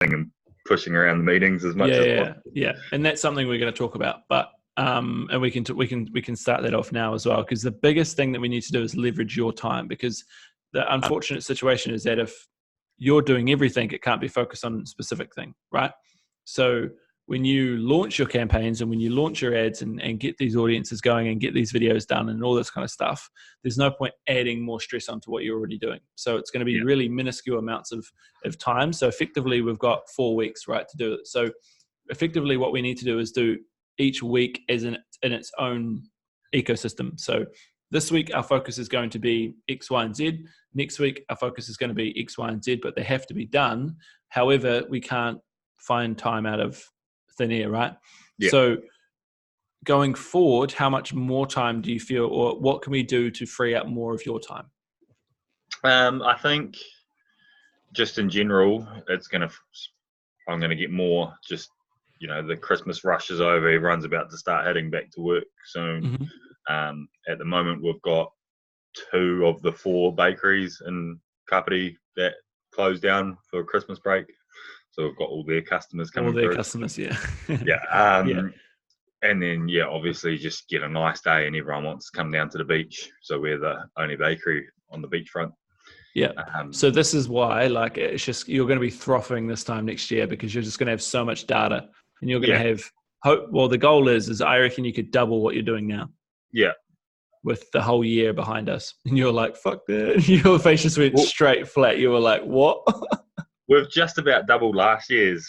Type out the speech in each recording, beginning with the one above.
and pushing around the meetings as much as possible. Yeah. And that's something we're going to talk about, but and we can start that off now as well, because the biggest thing that we need to do is leverage your time, because the unfortunate situation is that if you're doing everything, it can't be focused on a specific thing, right? So when you launch your campaigns and when you launch your ads and get these audiences going and get these videos done and all this kind of stuff, there's no point adding more stress onto what you're already doing. So it's going to be really minuscule amounts of time. So effectively, we've got 4 weeks, right, to do it. So effectively, what we need to do is do each week as in its own ecosystem. So this week, our focus is going to be X, Y, and Z. Next week, our focus is going to be X, Y, and Z, but they have to be done. However, we can't find time out of thin air, right? Yeah. So going forward, how much more time do you feel, or what can we do to free up more of your time? I think just in general, I'm going to get more just, the Christmas rush is over. Everyone's about to start heading back to work soon. Mm-hmm. At the moment, we've got 2 of the 4 bakeries in Kapiti that closed down for Christmas break. So we've got all their customers coming through. All their customers, yeah. And then, obviously just get a nice day and everyone wants to come down to the beach. So we're the only bakery on the beachfront. Yeah. So this is why, it's just, you're going to be frothing this time next year, because you're just going to have so much data and you're going to have hope. Well, the goal is I reckon you could double what you're doing now. Yeah. With the whole year behind us. And you're like, fuck that. Your face just went straight flat. You were like, what? We've just about doubled last year's.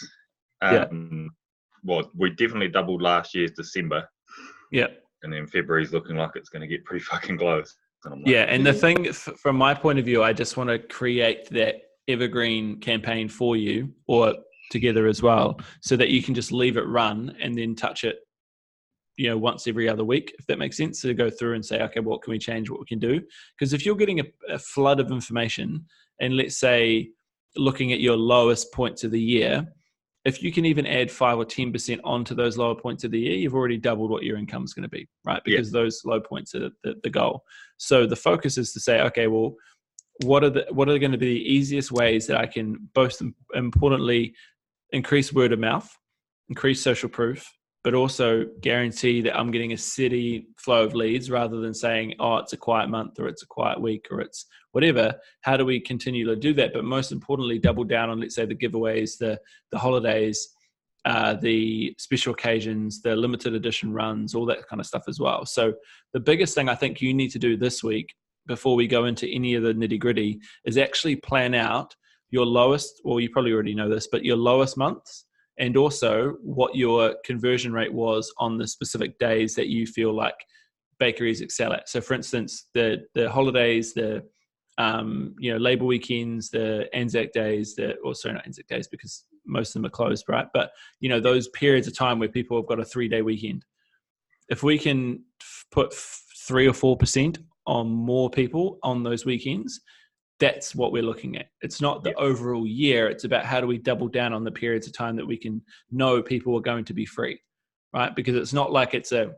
Well, we definitely doubled last year's December. Yeah. And then February's looking like it's going to get pretty fucking close. And and the thing, from my point of view, I just want to create that evergreen campaign for you, or together as well, so that you can just leave it run and then touch it, once every other week, if that makes sense, to go through and say, okay, what can we change, what we can do? Because if you're getting a flood of information, and let's say looking at your lowest points of the year, if you can even add 5 or 10% onto those lower points of the year, you've already doubled what your income is going to be, right? Because those low points are the goal. So the focus is to say, okay, well, what are going to be the easiest ways that I can, most importantly, increase word of mouth, increase social proof, but also guarantee that I'm getting a steady flow of leads, rather than saying, oh, it's a quiet month, or it's a quiet week, or it's whatever. How do we continue to do that? But most importantly, double down on, let's say, the giveaways, the holidays, the special occasions, the limited edition runs, all that kind of stuff as well. So the biggest thing I think you need to do this week, before we go into any of the nitty gritty, is actually plan out your lowest, well, you probably already know this, but your lowest months, and also what your conversion rate was on the specific days that you feel like bakeries excel at. So for instance, the holidays, the labor weekends, the Anzac days, not Anzac days, because most of them are closed, right? But those periods of time where people have got a 3-day weekend, if we can put 3 or 4% on more people on those weekends, that's what we're looking at. It's not the overall year. It's about how do we double down on the periods of time that we can know people are going to be free, right? Because it's not like it's a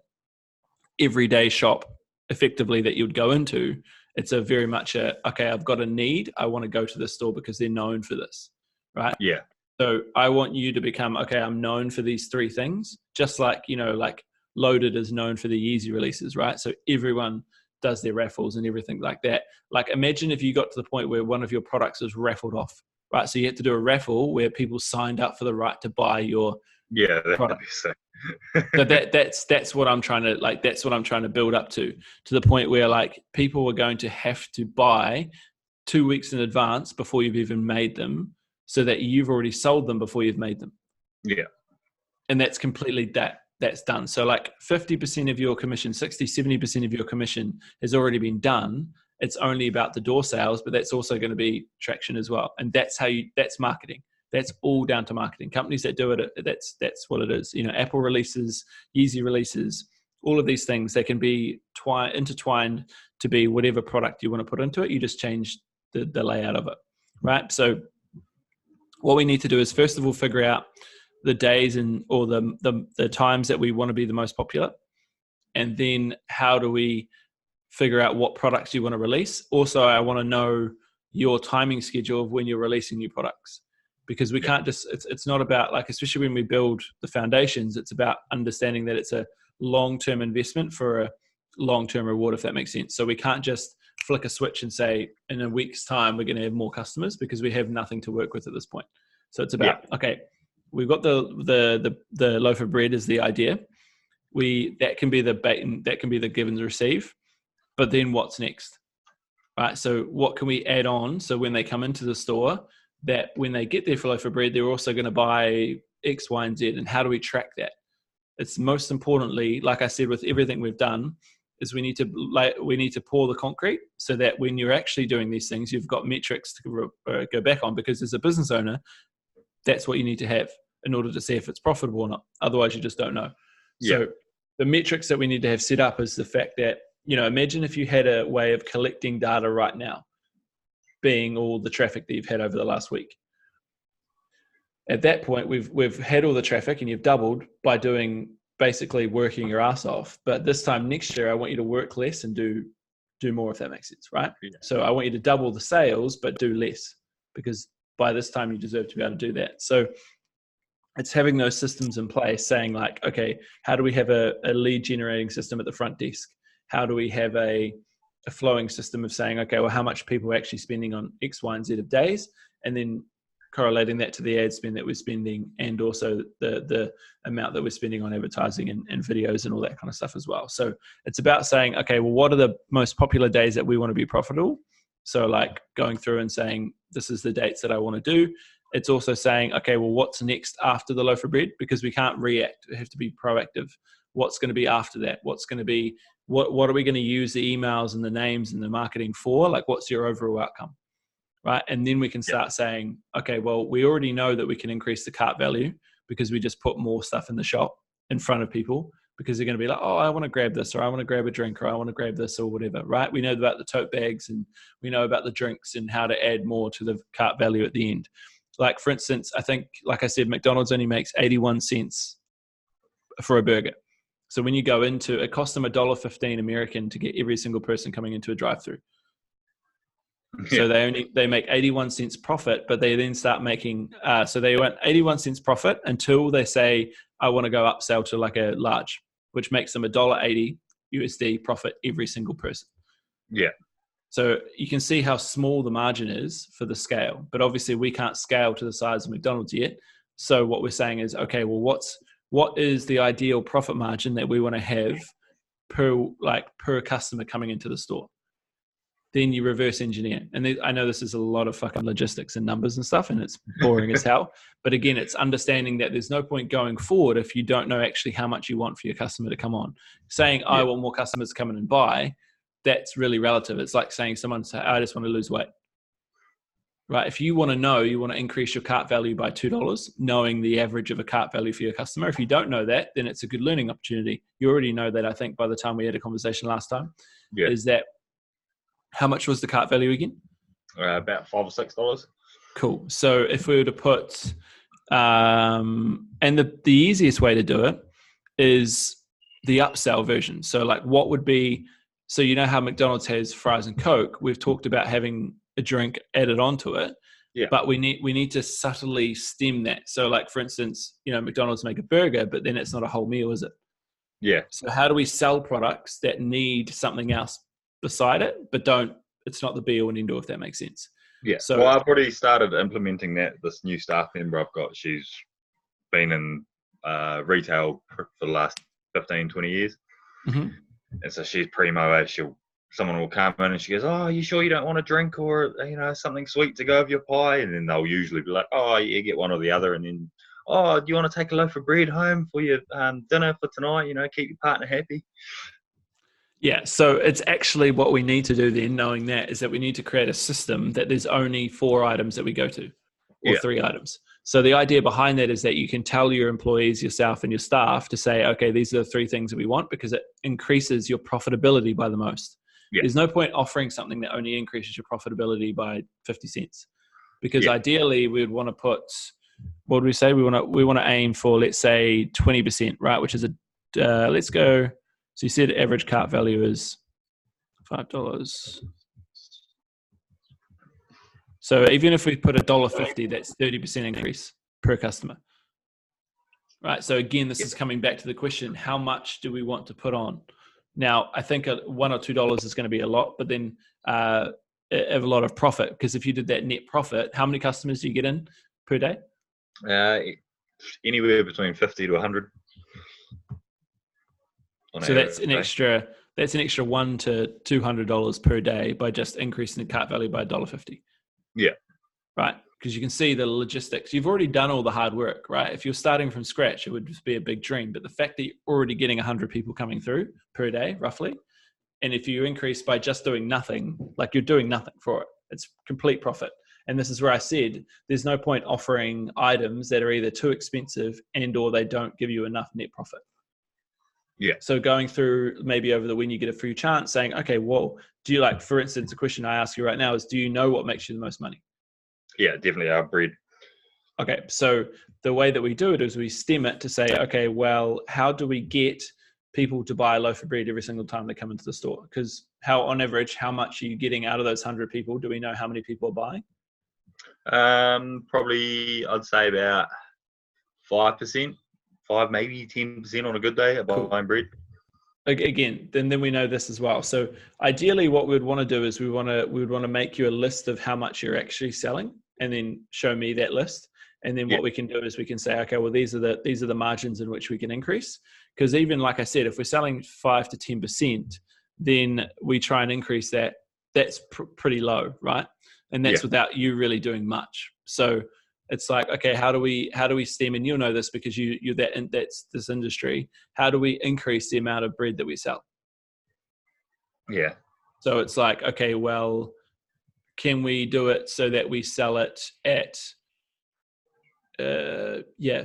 everyday shop effectively that you'd go into. It's a very much okay, I've got a need. I want to go to this store because they're known for this, right? Yeah. So I want you to become, okay, I'm known for these 3 things, just like, like Loaded is known for the Yeezy releases, right? So everyone does their raffles and everything like that. Like, imagine if you got to the point where one of your products was raffled off, right? So you had to do a raffle where people signed up for the right to buy your product. So that's what I'm trying to that's what I'm trying to build up to the point where people are going to have to buy 2 weeks in advance before you've even made them, so that you've already sold them before you've made them. Yeah. And that's completely that's done. So 50% of your commission, 60, 70% of your commission has already been done. It's only about the door sales, but that's also going to be traction as well. And that's that's marketing. That's all down to marketing. Companies that do it, that's what it is. Apple releases, Yeezy releases, all of these things, they can be intertwined to be whatever product you want to put into it. You just change the layout of it, right? So what we need to do is, first of all, figure out the days or the times that we want to be the most popular. And then how do we figure out what products you want to release? Also, I want to know your timing schedule of when you're releasing new products. because we can't just, it's not about like, especially when we build the foundations, it's about understanding that it's a long-term investment for a long-term reward, if that makes sense. So we can't just flick a switch and say in a week's time we're going to have more customers, because we have nothing to work with at this point. So it's about, okay, we've got the loaf of bread is the idea. That can be the bait and that can be the give and receive, but then what's next? Right. So what can we add on? So when they come into the store, that when they get there for loaf of bread, they're also going to buy X, Y, and Z. And how do we track that? It's most importantly, like I said, with everything we've done, is we need to pour the concrete, so that when you're actually doing these things, you've got metrics to go back on, because as a business owner, that's what you need to have in order to see if it's profitable or not. Otherwise, you just don't know. Yeah. So the metrics that we need to have set up is the fact that, imagine if you had a way of collecting data right now, being all the traffic that you've had over the last week. At that point, we've had all the traffic and you've doubled by doing basically working your ass off. But this time next year, I want you to work less and do more, if that makes sense, right? Yeah. So I want you to double the sales, but do less, because by this time you deserve to be able to do that. So it's having those systems in place, saying like, okay, how do we have a lead generating system at the front desk? How do we have a flowing system of saying, okay, well, how much people are actually spending on X, Y, and Z of days, and then correlating that to the ad spend that we're spending, and also the amount that we're spending on advertising and videos and all that kind of stuff as well. So it's about saying, okay, well, what are the most popular days that we want to be profitable? So like going through and saying, this is the dates that I want to do. It's also saying, okay, well, what's next after the loaf of bread? Because we can't react. We have to be proactive. What's going to be after that? What's going to be, what are we going to use the emails and the names and the marketing for? Like, what's your overall outcome? Right. And then we can start saying, okay, well, we already know that we can increase the cart value because we just put more stuff in the shop in front of people, because they're going to be like, oh, I want to grab this, or I want to grab a drink, or I want to grab this, or whatever. Right. We know about the tote bags, and we know about the drinks and how to add more to the cart value at the end. Like, for instance, I think, like I said, McDonald's only makes 81 cents for a burger. So when you go into, it costs them $1.15 American to get every single person coming into a drive-through. So they make 81 cents profit, but they then start making, so they want 81 cents profit until they say, I want to go upsell to like a large, which makes them $1.80 USD profit every single person. Yeah. So you can see how small the margin is for the scale, but obviously we can't scale to the size of McDonald's yet. So what we're saying is, okay, well, what is the ideal profit margin that we want to have per customer coming into the store? Then you reverse engineer. And I know this is a lot of fucking logistics and numbers and stuff, and it's boring as hell. But again, it's understanding that there's no point going forward if you don't know actually how much you want for your customer to come on. Saying, I want more customers to come in and buy, that's really relative. It's like saying I just want to lose weight. Right? If you want to know, you want to increase your cart value by $2, knowing the average of a cart value for your customer. If you don't know that, then it's a good learning opportunity. You already know that, I think, by the time we had a conversation last time, is that, how much was the cart value again? About $5 or $6. Cool. So if we were to put, and the easiest way to do it is the upsell version. So like what would be, so you know how McDonald's has fries and Coke, we've talked about having a drink added onto it, but we need to subtly stem that. So like, for instance, McDonald's make a burger, but then it's not a whole meal, is it? Yeah. So how do we sell products that need something else beside it, but it's not the be all and end all, if that makes sense? Yeah. So, well, I've already started implementing that. This new staff member I've got, she's been in retail for the last 15, 20 years. Mm-hmm. And so she's primo. Someone will come in and she goes, oh, you sure you don't want a drink or, something sweet to go with your pie? And then they'll usually be like, oh, yeah, get one or the other. And then, oh, do you want to take a loaf of bread home for your dinner for tonight? Keep your partner happy. Yeah, so it's actually what we need to do then, knowing that, is that we need to create a system that there's only 4 items that we go to, or 3 items. So the idea behind that is that you can tell your employees, yourself, and your staff to say, okay, these are the 3 things that we want, because it increases your profitability by the most. Yeah. There's no point offering something that only increases your profitability by 50 cents. Because ideally we would want to put, what would we say? We want to aim for, let's say, 20%, right? Which is let's go. So you said average cart value is $5. So So even if we put $1.50, that's 30% increase per customer. Right. So again, this is coming back to the question, how much do we want to put on? Now, I think $1 or $2 is going to be a lot, but then have a lot of profit, because if you did that net profit, how many customers do you get in per day? Anywhere between 50 to 100. So that's an extra $100 to $200 per day by just increasing the cart value by $1.50. Yeah. Right. Because you can see the logistics. You've already done all the hard work, right? If you're starting from scratch, it would just be a big dream. But the fact that you're already getting 100 people coming through per day, roughly, and if you increase by just doing nothing, like you're doing nothing for it, it's complete profit. And this is where I said there's no point offering items that are either too expensive and or they don't give you enough net profit. Yeah. So going through maybe over the when you get a free chance, saying, okay, well, do you like, for instance, a question I ask you right now is, do you know what makes you the most money? Yeah, definitely our bread. Okay, so the way that we do it is we stem it to say, okay, well, how do we get people to buy a loaf of bread every single time they come into the store? Because on average, how much are you getting out of those 100 people? Do we know how many people are buying? Probably I'd say about 5%, 5 maybe 10% on a good day about buying bread. Again, then we know this as well. So ideally, what we would want to do is we would want to make you a list of how much you're actually selling, and then show me that list. And then what we can do is we can say, okay, well, these are the margins in which we can increase. Because even like I said, if we're selling 5 to 10%, then we try and increase that. That's pretty low, right? And that's without you really doing much. So it's like, okay, how do we stem? And you'll know this because that's this industry. How do we increase the amount of bread that we sell? Yeah. So it's like, okay, well, can we do it so that we sell it at,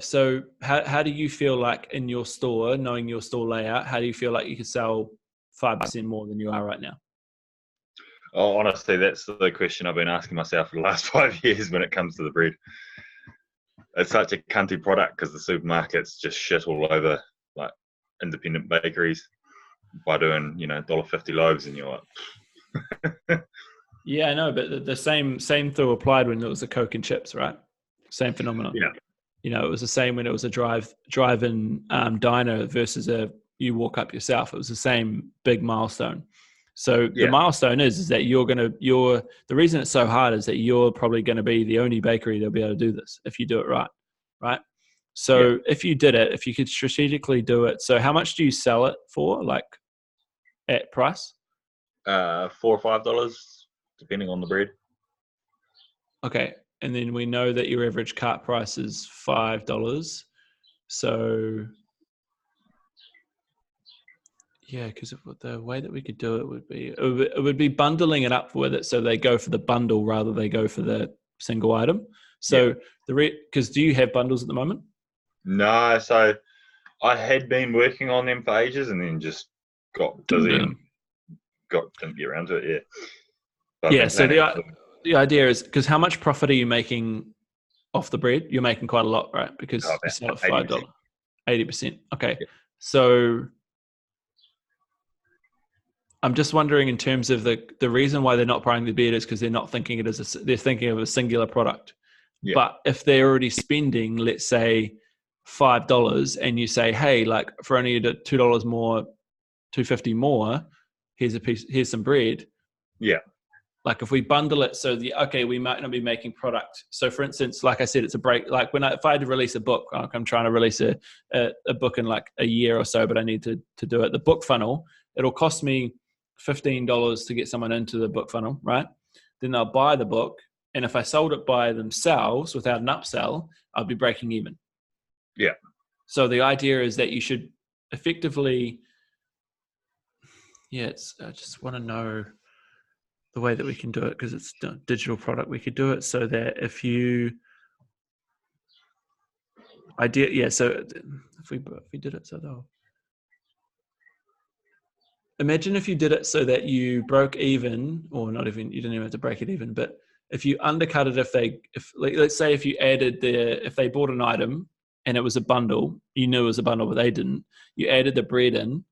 So how do you feel like in your store, knowing your store layout, how do you feel like you could sell 5% more than you are right now? Oh, honestly, that's the question I've been asking myself for the last 5 years when it comes to the bread. It's such a cunty product because the supermarkets just shit all over like independent bakeries by doing, $1.50 loaves, and you're like, yeah, I know, but the same thing applied when it was a Coke and chips, right? Same phenomenon. Yeah. It was the same when it was a drive-in diner versus you walk up yourself. It was the same big milestone. So the milestone is that the reason it's so hard is that you're probably going to be the only bakery that'll be able to do this if you do it right? So if you did it, if you could strategically do it, so how much do you sell it for, like at price? $4 or $5, depending on the bread. Okay, and then we know that your average cart price is $5. So yeah, because the way that we could do it would be bundling it up with it, so they go for the bundle rather they go for the single item. So because do you have bundles at the moment? No, so I had been working on them for ages and then just got busy and didn't get around to it. So the idea is, because how much profit are you making off the bread? You're making quite a lot, right? Because you sell at $5, 80%. Okay, so I'm just wondering, in terms of the reason why they're not buying the bread is because they're not thinking they're thinking of a singular product. Yeah. But if they're already spending, let's say $5, and you say, hey, like for only $2 more, $2.50 more, here's some bread. Yeah. Like if we bundle it, so we might not be making product. So for instance, like I said, it's a break. Like if I had to release a book, like I'm trying to release a book in like a year or so, but I need to do it. The book funnel, it'll cost me $15 to get someone into the book funnel, right? Then they'll buy the book. And if I sold it by themselves without an upsell, I'd be breaking even. Yeah. So the idea is that you should effectively, I just want to know the way that we can do it, because it's a digital product. We could do it so that if you, so if we did it so though, imagine if you did it so that you broke even, or not even, you didn't even have to break it even, but if you undercut it, let's say if you added if they bought an item and it was a bundle, you knew it was a bundle, but they didn't, you added the bread in,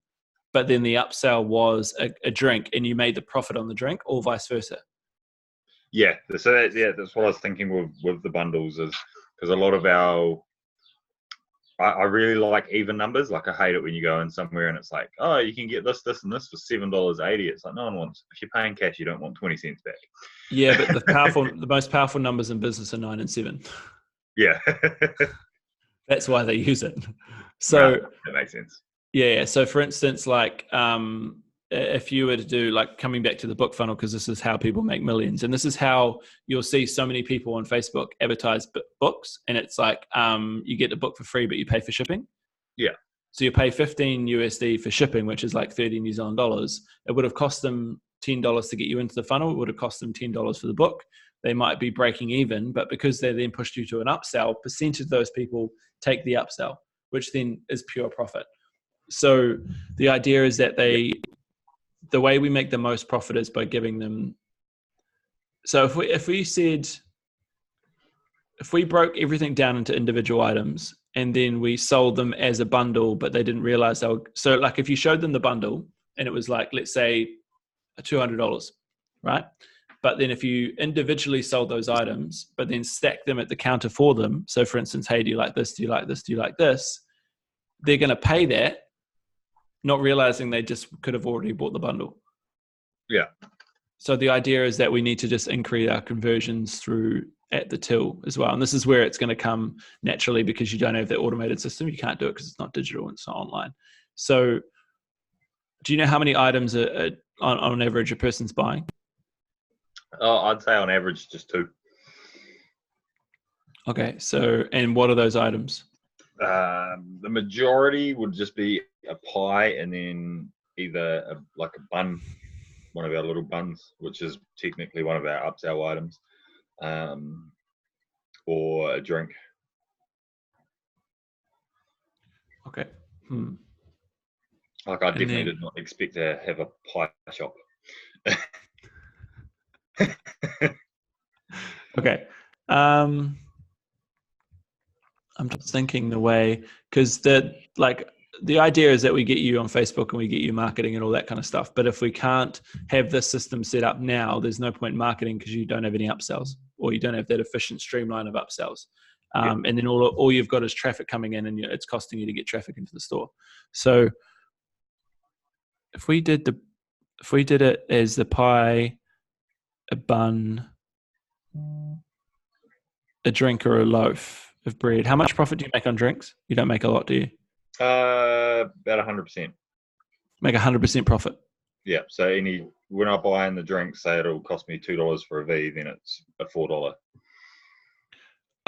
but then the upsell was a drink and you made the profit on the drink, or vice versa. Yeah, so that's what I was thinking with the bundles is because a lot of I really like even numbers. Like I hate it when you go in somewhere and it's like, oh, you can get this, this, and this for $7.80. It's like no one wants. If you're paying cash, you don't want 20 cents back. Yeah, but the most powerful numbers in business are 9 and 7. Yeah, That's why they use it. So that makes sense. Yeah. So for instance, like if you were to do like coming back to the book funnel, because this is how people make millions, and this is how you'll see so many people on Facebook advertise books, and it's like you get the book for free, but you pay for shipping. Yeah. So you pay 15 USD for shipping, which is like 30 New Zealand dollars. It would have cost them $10 to get you into the funnel. It would have cost them $10 for the book. They might be breaking even, but because they then pushed you to an upsell, percentage of those people take the upsell, which then is pure profit. So the idea is that the way we make the most profit is by giving them. So if we broke everything down into individual items and then we sold them as a bundle, but they didn't realize they were, so like if you showed them the bundle and it was like, let's say $200, right? But then if you individually sold those items, but then stacked them at the counter for them. So for instance, hey, do you like this? Do you like this? Do you like this? They're going to pay that, not realizing they just could have already bought the bundle. Yeah. So the idea is that we need to just increase our conversions through at the till as well. And this is where it's going to come naturally because you don't have that automated system. You can't do it because it's not digital and it's not online. So do you know how many items on average a person's buying? Oh, I'd say on average just 2. Okay. So, and what are those items? The majority would just be a pie and then either like a bun, one of our little buns, which is technically one of our upsell items, or a drink. Okay. Like I definitely did not expect to have a pie shop. Okay. I'm just thinking the way, because the idea is that we get you on Facebook and we get you marketing and all that kind of stuff. But if we can't have this system set up now, there's no point in marketing because you don't have any upsells or you don't have that efficient streamline of upsells. And then all you've got is traffic coming in and it's costing you to get traffic into the store. So if we did it as the pie, a bun, a drink or a loaf of bread, how much profit do you make on drinks? You don't make a lot, do you? About 100%. Make 100% profit. Yeah. So when I buy in the drink, say it'll cost me $2 for a V, then it's a $4.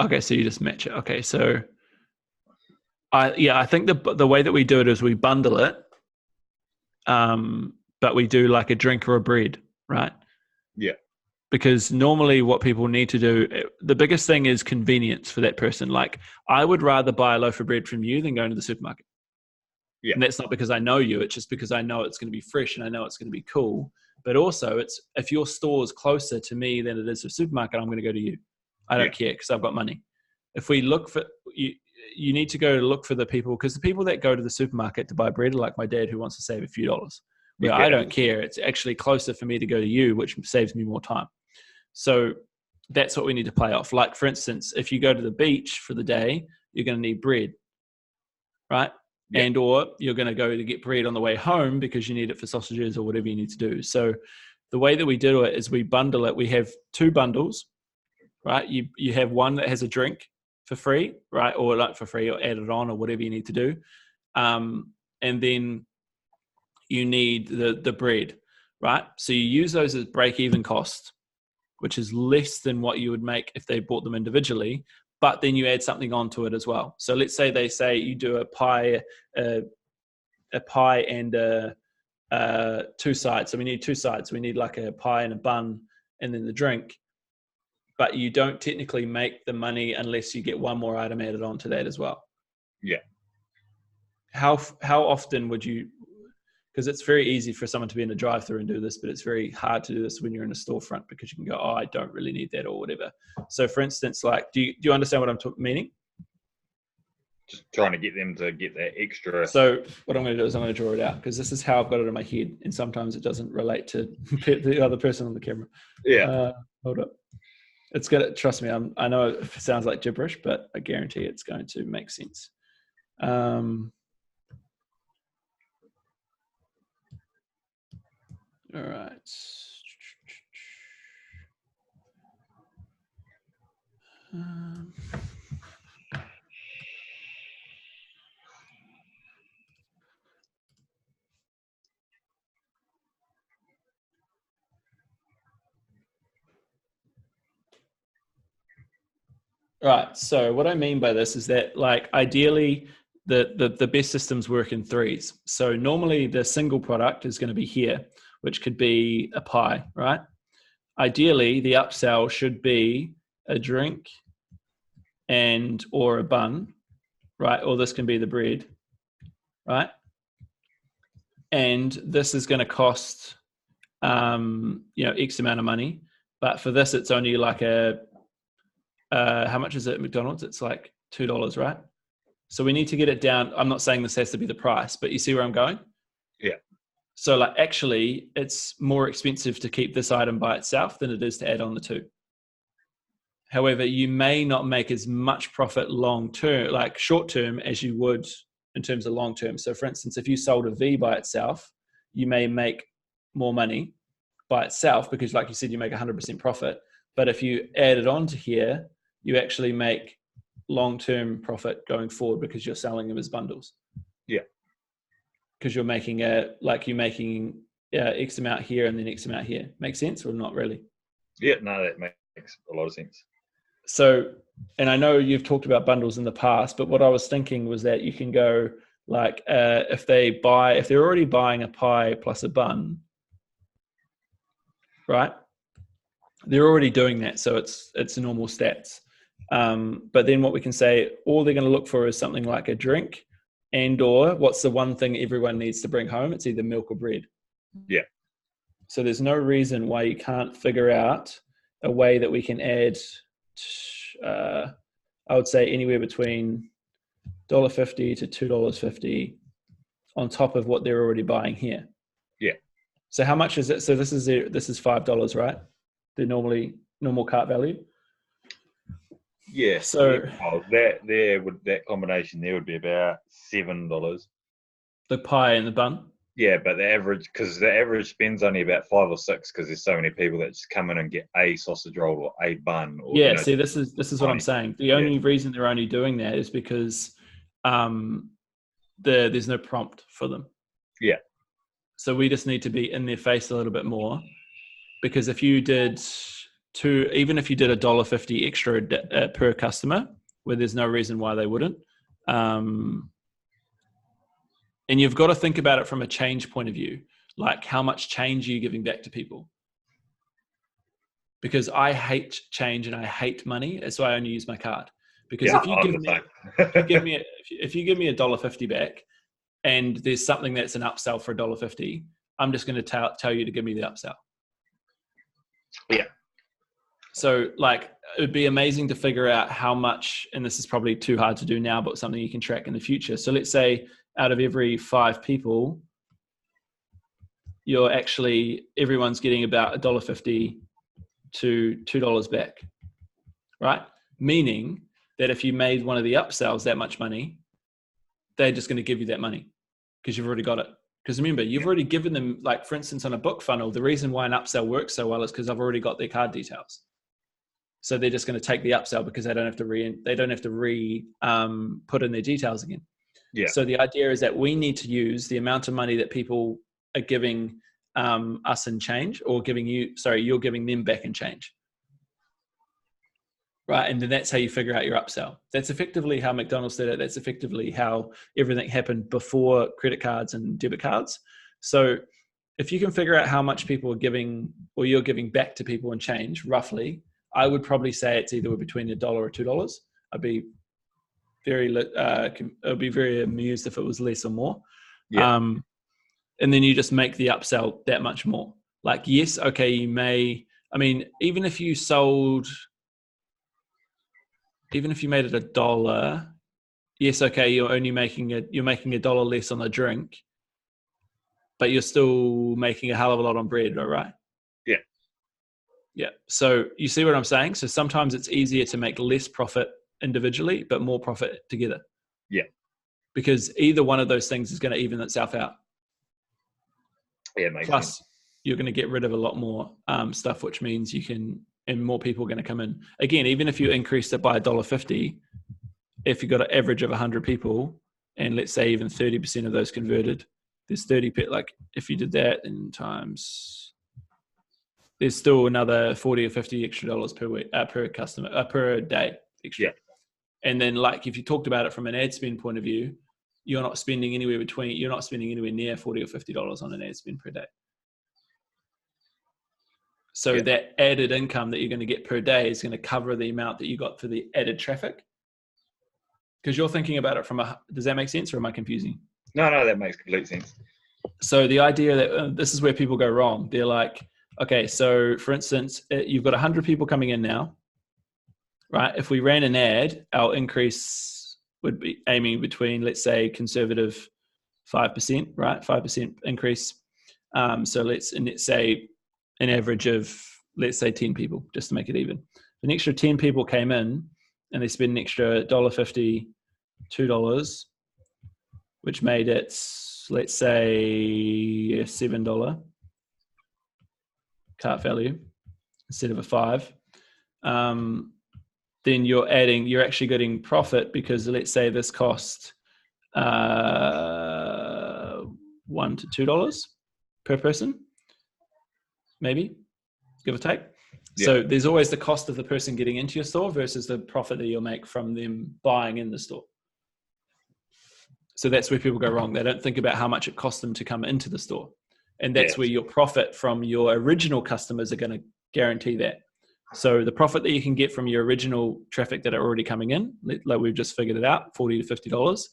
Okay, so you just match it. Okay, so I think the way that we do it is we bundle it, but we do like a drink or a bread, right? Yeah. Because normally what people need to do, the biggest thing is convenience for that person. Like I would rather buy a loaf of bread from you than going to the supermarket. Yeah. And that's not because I know you. It's just because I know it's going to be fresh and I know it's going to be cool. But also it's, if your store is closer to me than it is to a supermarket, I'm going to go to you. I don't care because I've got money. If we look for, you need to go look for the people, because the people that go to the supermarket to buy bread are like my dad who wants to save a few dollars. Where I don't care. It's actually closer for me to go to you, which saves me more time. So that's what we need to play off. Like, for instance, if you go to the beach for the day, you're going to need bread, right? Yeah. And or you're going to go to get bread on the way home because you need it for sausages or whatever you need to do. So the way that we do it is we bundle it. We have 2 bundles, right? You have one that has a drink for free, right? Or like for free or add it on or whatever you need to do. And then you need the bread, right? So you use those as break-even costs, which is less than what you would make if they bought them individually, but then you add something onto it as well. So let's say they say you do a pie and 2 sides. So we need 2 sides. We need like a pie and a bun and then the drink, but you don't technically make the money unless you get one more item added onto that as well. Yeah. How often would you, because it's very easy for someone to be in a drive-thru and do this, but it's very hard to do this when you're in a storefront because you can go, oh, I don't really need that or whatever. So for instance, like, do you understand what I'm meaning? Just trying to get them to get that extra. So what I'm going to do is I'm going to draw it out because this is how I've got it in my head. And sometimes it doesn't relate to the other person on the camera. Yeah. Hold up. It's good. Trust me. I know it sounds like gibberish, but I guarantee it's going to make sense. All right. Right. So what I mean by this is that, like, ideally, the best systems work in threes. So normally the single product is going to be here, which could be a pie, right? Ideally, the upsell should be a drink and or a bun, right? Or this can be the bread, right? And this is going to cost, X amount of money. But for this, it's only like how much is it at McDonald's? It's like $2, right? So we need to get it down. I'm not saying this has to be the price, but you see where I'm going? Yeah. So like actually it's more expensive to keep this item by itself than it is to add on the two. However, you may not make as much profit long term, like short term, as you would in terms of long term. So for instance, if you sold a V by itself, you may make more money by itself because like you said, you make 100% profit. But if you add it on to here, you actually make long-term profit going forward because you're selling them as bundles. Yeah. Because you're making X amount here and then X amount here. Make sense or not really? Yeah, no, that makes a lot of sense. So, and I know you've talked about bundles in the past, but what I was thinking was that you can go like, if they're already buying a pie plus a bun, right? They're already doing that. So it's normal stats. But then what we can say, all they're going to look for is something like a drink and or what's the one thing everyone needs to bring home? It's either milk or bread. Yeah. So there's no reason why you can't figure out a way that we can add, I would say anywhere between $1.50 to $2.50 on top of what they're already buying here. Yeah. So how much is it? So this is $5, right? The normal cart value. Yeah. So that combination there would be about $7. The pie and the bun. Yeah, but the average spend's only about 5 or 6 because there's so many people that just come in and get a sausage roll or a bun. Or, yeah. See, this is what I'm saying. The only reason they're only doing that is because there's no prompt for them. Yeah. So we just need to be in their face a little bit more, because if you did even if you did $1.50 extra per customer, where there's no reason why they wouldn't, and you've got to think about it from a change point of view, like how much change are you giving back to people? Because I hate change and I hate money, so I only use my card. Because if you give me $1.50 back, and there's something that's an upsell for $1.50, I'm just going to tell you to give me the upsell. Yeah. So like, it would be amazing to figure out how much, and this is probably too hard to do now, but something you can track in the future. So let's say out of every 5 people, everyone's getting about $1.50 to $2 back, right? Meaning that if you made one of the upsells that much money, they're just going to give you that money because you've already got it. Because remember, you've already given them, like for instance, on a book funnel, the reason why an upsell works so well is because I've already got their card details. So they're just going to take the upsell because they don't have to put in their details again. Yeah. So the idea is that we need to use the amount of money that people are giving us in change, or you're giving them back in change. Right. And then that's how you figure out your upsell. That's effectively how McDonald's did it. That's effectively how everything happened before credit cards and debit cards. So if you can figure out how much people are giving, or you're giving back to people in change, roughly, I would probably say it's either between $1 or $2. I'd be very amused if it was less or more. Yeah. And then you just make the upsell that much more. Like, yes, okay, even if you made it $1, yes, okay, you're making $1 less on the drink, but you're still making a hell of a lot on bread, right? Yeah. Yeah. So you see what I'm saying? So sometimes it's easier to make less profit individually, but more profit together. Yeah. Because either one of those things is going to even itself out. Yeah, it makes Plus, sense. you're going to get rid of a lot more stuff, which means you can, and more people are going to come in. Again, even if you increased it by $1.50, if you got an average of 100 people, and let's say even 30% of those converted, there's 30, like if you did that in times, there's still another 40 or 50 extra dollars per week, per customer, per day extra. Yeah. And then like, if you talked about it from an ad spend point of view, you're not spending anywhere near $40 or $50 on an ad spend per day. So that added income that you're going to get per day is going to cover the amount that you got for the added traffic. Because you're thinking about it from does that make sense, or am I confusing? No, that makes complete sense. So the idea that this is where people go wrong. They're like, okay, so for instance, you've got 100 people coming in now, right? If we ran an ad, our increase would be aiming between, let's say, conservative 5%, right? 5% increase. So let's say an average of, let's say 10 people, just to make it even. An extra 10 people came in and they spent an extra $1.50, $2, which made it, let's say, a $7 cart value instead of a $5. Then you're actually getting profit, because let's say this cost $1 to $2 per person, maybe, give or take. Yeah. So there's always the cost of the person getting into your store versus the profit that you'll make from them buying in the store. So that's where people go wrong. They don't think about how much it costs them to come into the store. And that's where your profit from your original customers are going to guarantee that. So the profit that you can get from your original traffic that are already coming in, like we've just figured it out, $40 to $50,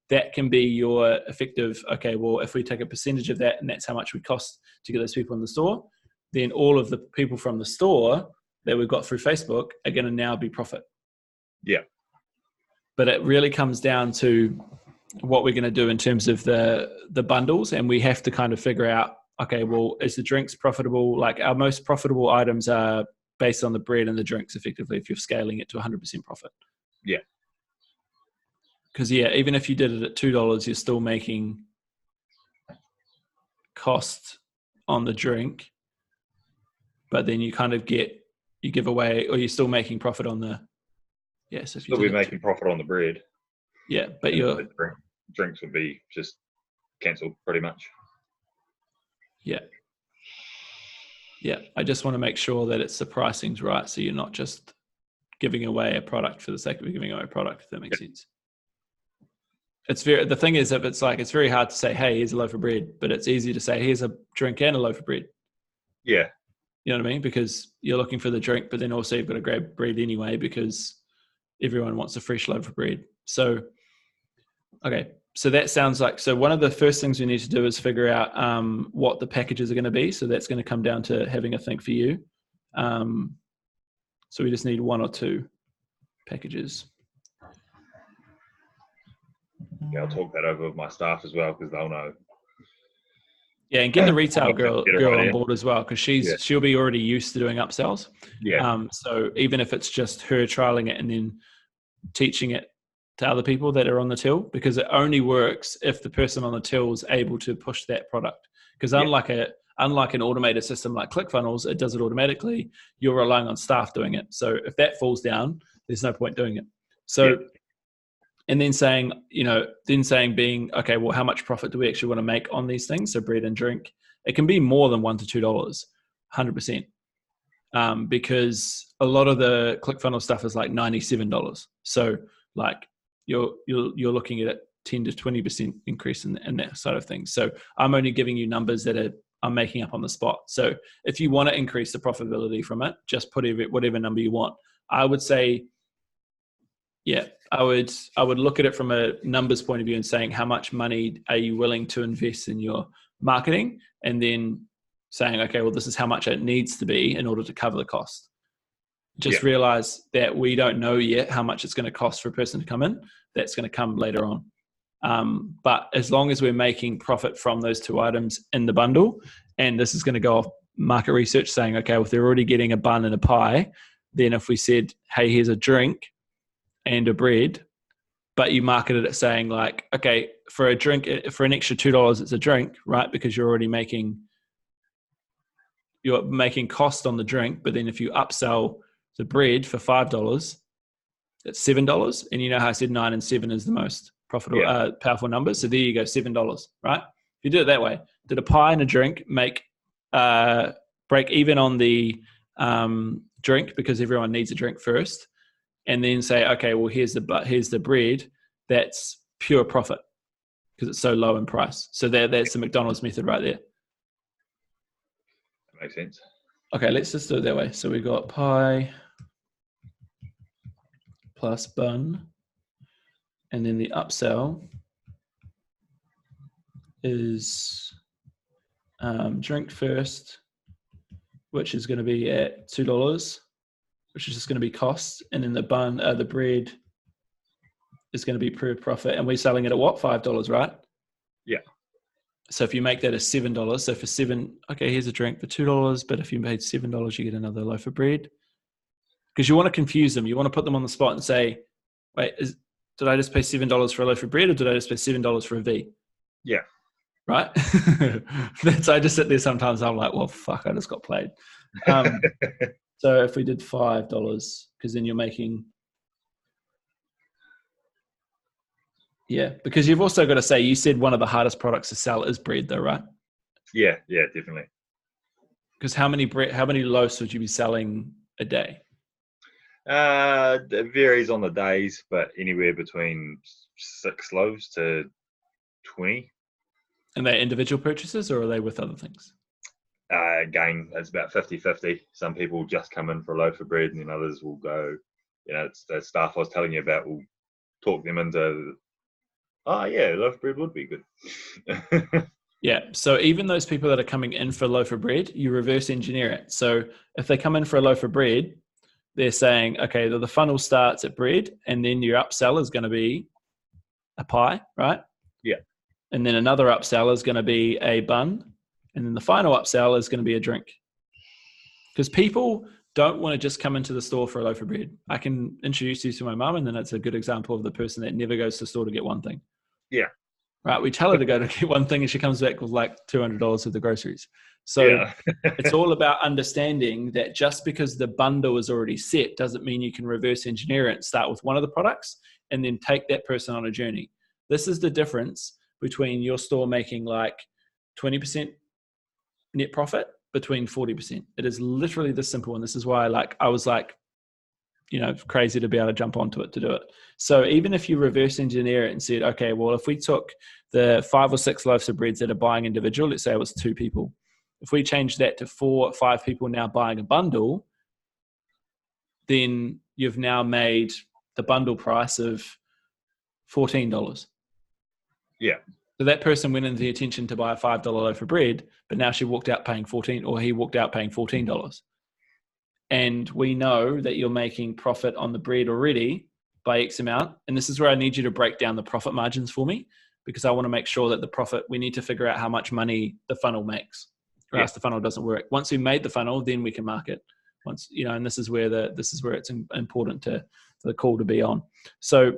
that can be your effective, okay, well, if we take a percentage of that and that's how much we cost to get those people in the store, then all of the people from the store that we've got through Facebook are going to now be profit. Yeah. But it really comes down to what we're going to do in terms of the bundles. And we have to kind of figure out, okay, well, is the drinks profitable? Like our most profitable items are based on the bread and the drinks, effectively, if you're scaling it to 100% profit. Yeah. Because, even if you did it at $2, you're still making cost on the drink, but then you kind of you give away, or you're still making profit on the, so if you'll be making profit on the bread. Yeah, but your drinks would be just cancelled pretty much. Yeah. I just want to make sure that the pricing's right, so you're not just giving away a product for the sake of giving away a product, if that makes sense. The thing is, if it's like, it's very hard to say, hey, here's a loaf of bread, but it's easy to say, here's a drink and a loaf of bread. Yeah. You know what I mean? Because you're looking for the drink, but then also you've got to grab bread anyway, because everyone wants a fresh loaf of bread. So, okay. So that sounds like, so one of the first things we need to do is figure out what the packages are going to be. So that's going to come down to having a think for you. So we just need 1 or 2 packages. Yeah, I'll talk that over with my staff as well, because they'll know. Yeah, and get the retail girl on board as well, because she'll be already used to doing upsells. Yeah. So even if it's just her trialing it and then teaching it to other people that are on the till, because it only works if the person on the till is able to push that product. Because unlike an automated system like ClickFunnels, it does it automatically. You're relying on staff doing it. So if that falls down, there's no point doing it. So, and then saying, being, okay, well, how much profit do we actually want to make on these things? So bread and drink, it can be more than $1 to $2, 100%. Because a lot of the ClickFunnels stuff is like $97. So like you're looking at a 10 to 20% increase in that side of things. So I'm only giving you numbers that I'm making up on the spot. So if you want to increase the profitability from it, just put whatever number you want. I would say, I would look at it from a numbers point of view and saying, how much money are you willing to invest in your marketing? And then saying, okay, well, this is how much it needs to be in order to cover the cost. Just realize that we don't know yet how much it's going to cost for a person to come in. That's going to come later on. But as long as we're making profit from those 2 items in the bundle, and this is going to go off market research saying, okay, well, if they're already getting a bun and a pie, then if we said, hey, here's a drink and a bread, but you marketed it saying like, okay, for a drink, for an extra $2, it's a drink, right? Because you're making cost on the drink. But then if you upsell the bread for $5, it's $7. And you know how I said 9 and 7 is the most profitable, powerful number. So there you go, $7, right? If you do it that way, did a pie and a drink make break even on the drink because everyone needs a drink first, and then say, okay, well, here's the bread, that's pure profit because it's so low in price. So that's the McDonald's method right there. That makes sense. Okay, let's just do it that way. So we got pie plus bun, and then the upsell is drink first, which is going to be at $2, which is just going to be cost, and then the bun, the bread is going to be per profit, and we're selling it at what, $5, right? Yeah. So if you make that a $7, so for $7, okay, here's a drink for $2, but if you paid $7, you get another loaf of bread. Because you want to confuse them, you want to put them on the spot and say, wait, did I just pay $7 for a loaf of bread, or did I just pay $7 for a V? Yeah. Right? I just sit there sometimes, I'm like, well, fuck, I just got played. So if we did $5, because then you're making, because you've also got to say, you said one of the hardest products to sell is bread though, right? Yeah, definitely. Because how many loaves would you be selling a day? It varies on the days, but anywhere between 6 loaves to 20. And they're individual purchases, or are they with other things? Again, it's about 50-50. Some people just come in for a loaf of bread, and then others will go, it's the staff I was telling you about, will talk them into, a loaf of bread would be good. Yeah. So even those people that are coming in for a loaf of bread, you reverse engineer it. So if they come in for a loaf of bread, they're saying, okay, the funnel starts at bread, and then your upsell is going to be a pie, right? Yeah. And then another upsell is going to be a bun. And then the final upsell is going to be a drink. Because people don't want to just come into the store for a loaf of bread. I can introduce you to my mum, and then it's a good example of the person that never goes to the store to get one thing. Yeah. Right. We tell her to go to get one thing, and she comes back with like $200 of the groceries. So it's all about understanding that just because the bundle is already set doesn't mean you can reverse engineer it and start with one of the products and then take that person on a journey. This is the difference between your store making like 20% net profit between 40%. It is literally this simple. And this is why I was crazy to be able to jump onto it to do it. So even if you reverse engineer it and said, okay, well, if we took the 5 or 6 loaves of breads that are buying individual, let's say it was 2 people. If we change that to 4 or 5 people now buying a bundle, then you've now made the bundle price of $14. Yeah. So that person went into the intention to buy a $5 loaf of bread, but now she walked out paying $14, or he walked out paying $14. And we know that you're making profit on the bread already by X amount. And this is where I need you to break down the profit margins for me, because I want to make sure that the profit, we need to figure out how much money the funnel makes, or else the funnel doesn't work. Once we made the funnel, then we can market. Once, and this is where it's important for the call to be on. So,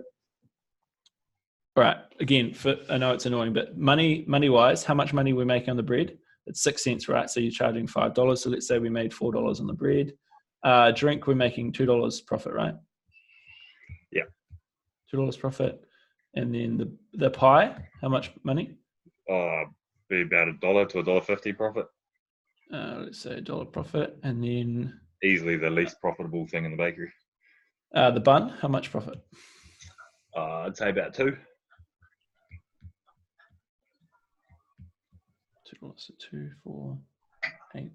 all right, again, I know it's annoying, but money wise, how much money we're making on the bread? It's 6 cents, right? So you're charging $5. So let's say we made $4 on the bread. Drink, we're making $2 profit, right? Yeah. $2 profit. And then the pie, how much money? Be about $1 to $1.50 profit. Let's say $1 profit. And then easily the least profitable thing in the bakery. The bun, how much profit? I'd say about 2. So 2, 4, 8.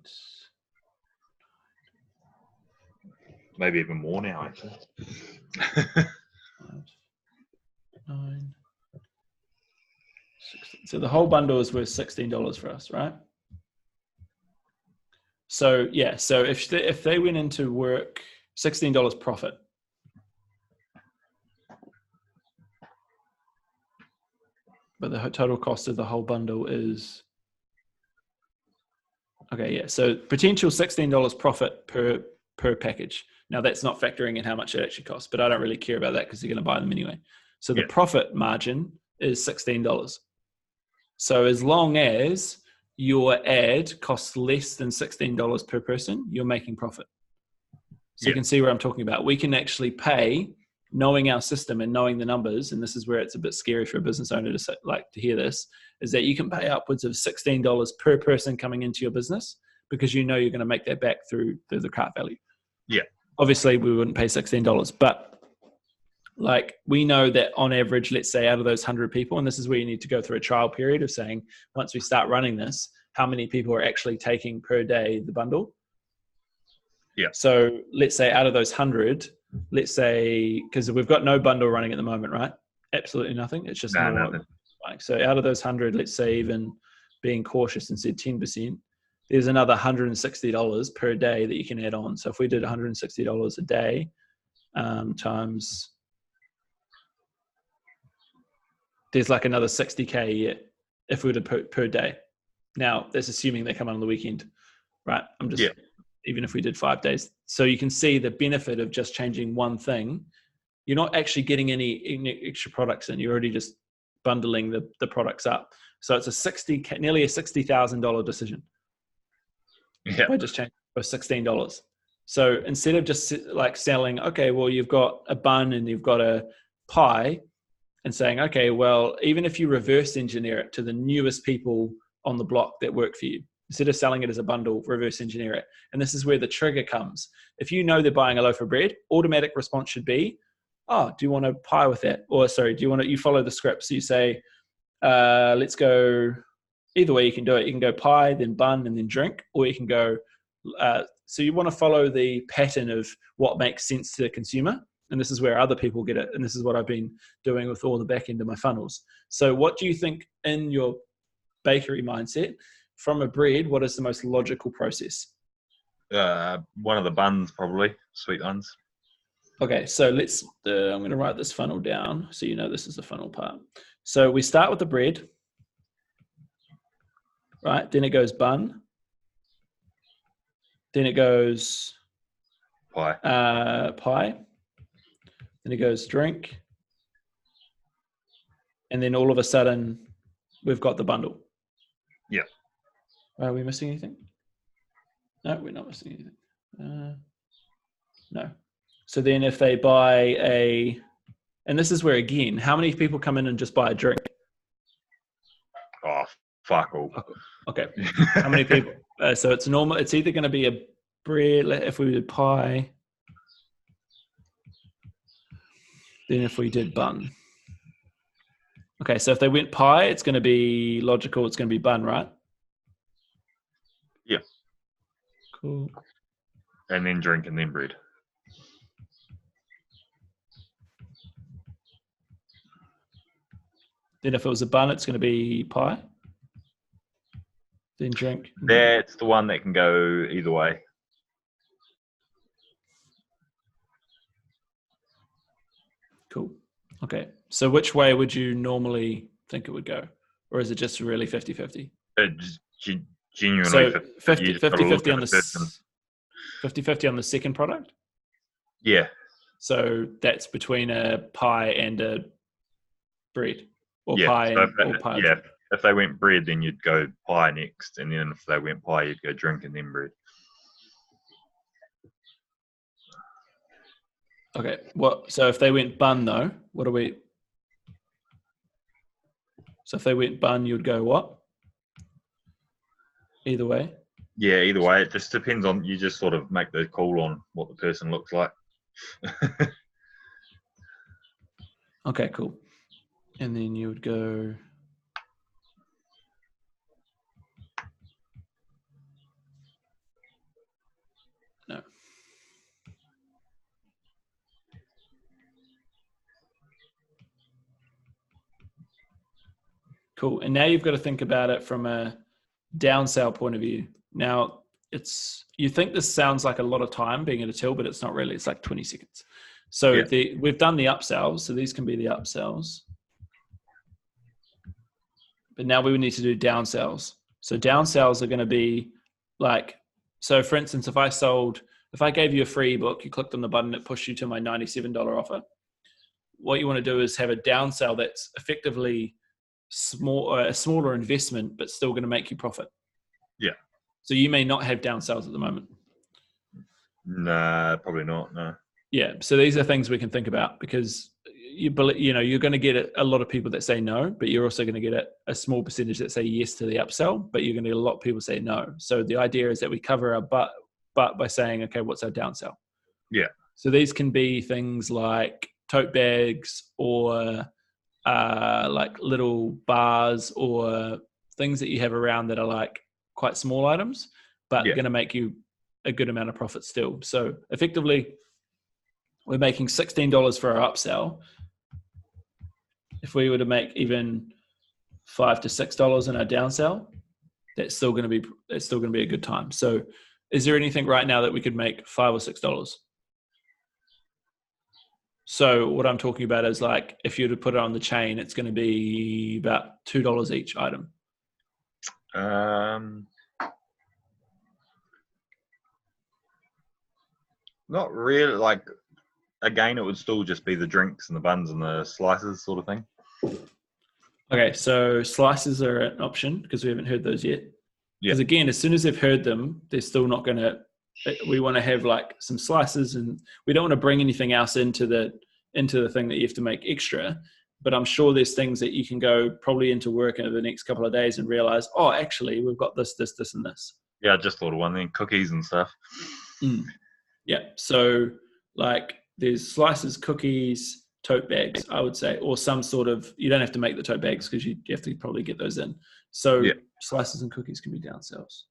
Maybe even more now, actually. 5, 9, 16. So the whole bundle is worth $16 for us, right? So yeah, so if they went into work, $16 profit. But the total cost of the whole bundle is Okay, yeah. So potential $16 profit per package. Now that's not factoring in how much it actually costs, but I don't really care about that because you're going to buy them anyway. So the profit margin is $16. So as long as your ad costs less than $16 per person, you're making profit. So you can see where I'm talking about. We can actually pay, knowing our system and knowing the numbers, and this is where it's a bit scary for a business owner to like to hear this, is that you can pay upwards of $16 per person coming into your business because you know you're going to make that back through the cart value. Yeah. Obviously, we wouldn't pay $16, but like we know that on average, let's say out of those 100 people, and this is where you need to go through a trial period of saying, once we start running this, how many people are actually taking per day the bundle? Yeah. So let's say out of those 100, let's say, because we've got no bundle running at the moment, right? Absolutely nothing. It's just nothing. Like, so out of those 100, let's say even being cautious and said 10%, there's another $160 per day that you can add on. So if we did $160 a day times, there's like another 60K a year if we did per day. Now that's assuming they come on the weekend, right? I'm just, even if we did 5 days. So you can see the benefit of just changing one thing. You're not actually getting any extra products in. You're already just bundling the products up. So it's nearly a $60,000 decision. Yeah. By just changing for $16. So instead of just like selling, okay, well, you've got a bun and you've got a pie, and saying, okay, well, even if you reverse engineer it to the newest people on the block that work for you, instead of selling it as a bundle, reverse engineer it. And this is where the trigger comes. If you know they're buying a loaf of bread, automatic response should be, oh, do you want a pie with that? Or sorry, you follow the script. So you say, let's go, either way you can do it. You can go pie, then bun, and then drink, or you can go, so you want to follow the pattern of what makes sense to the consumer. And this is where other people get it. And this is what I've been doing with all the back end of my funnels. So what do you think in your bakery mindset, from a bread, what is the most logical process? One of the buns, probably, sweet buns. Okay, so I'm going to write this funnel down so you know this is the funnel part. So we start with the bread, right? Then it goes bun. Then it goes pie. Then it goes drink. And then all of a sudden, we've got the bundle. Yeah. Are we missing anything? No, we're not missing anything. No. So then if they buy and this is where, again, how many people come in and just buy a drink? Oh, fuck all. Okay. How many people? So it's normal. It's either going to be a bread, if we did pie, then if we did bun. Okay, so if they went pie, it's going to be logical. It's going to be bun, right? Yeah. Cool. And then drink and then bread. Then if it was a bun, it's going to be pie. Then drink. That's the one that can go either way. Cool. Okay. So which way would you normally think it would go? Or is it just really 50-50? Genuinely. So 50-50 on the 50-50 on the second product? Yeah. So that's between a pie and a bread. Or yeah. pie so and pie. Yeah. If they went bread, then you'd go pie next. And then if they went pie, you'd go drink and then bread. Okay. So if they went bun though, what do we? So if they went bun, you'd go what? Either way? Yeah, either way. It just depends on, you just sort of make the call on what the person looks like. Okay, cool. And then you would go. No. Cool. And now you've got to think about it from a downsell point of view. Now, you think this sounds like a lot of time being at a till, but it's not really. It's like 20 seconds. So yeah. We've done the upsells. So these can be the upsells. But now we would need to do downsells. So downsells are going to be Like, so for instance, if I gave you a free ebook, you clicked on the button, it pushed you to my $97 offer. What you want to do is have a down sell that's effectively a smaller investment, but still going to make you profit. Yeah. So you may not have down sales at the moment. Nah, probably not. No. Yeah. So these are things we can think about, because you're going to get a lot of people that say no, but you're also going to get a small percentage that say yes to the upsell, but you're going to get a lot of people say no. So the idea is that we cover our butt by saying, okay, what's our downsell? Yeah. So these can be things like tote bags, or like little bars, or things that you have around that are like quite small items, but going to make you a good amount of profit still. So effectively, we're making $16 for our upsell. If we were to make even $5 to $6 in our downsell, that's still going to be a good time. So is there anything right now that we could make $5 or $6? So what I'm talking about is, like, if you were to put it on the chain, it's going to be about $2 each item. Not really. Like, again, it would still just be the drinks and the buns and the slices sort of thing. Okay, so slices are an option because we haven't heard those yet. Yeah. Because again, as soon as they've heard them, they're still not going to. We want to have like some slices, and we don't want to bring anything else into the thing that you have to make extra. But I'm sure there's things that you can go probably into work over the next couple of days and realize, oh, actually, we've got this, and this. Yeah, I just thought of one thing, cookies and stuff. Yeah, so like there's slices, cookies, tote bags, I would say, or some sort of, you don't have to make the tote bags because you have to probably get those in. So slices and cookies can be downsells.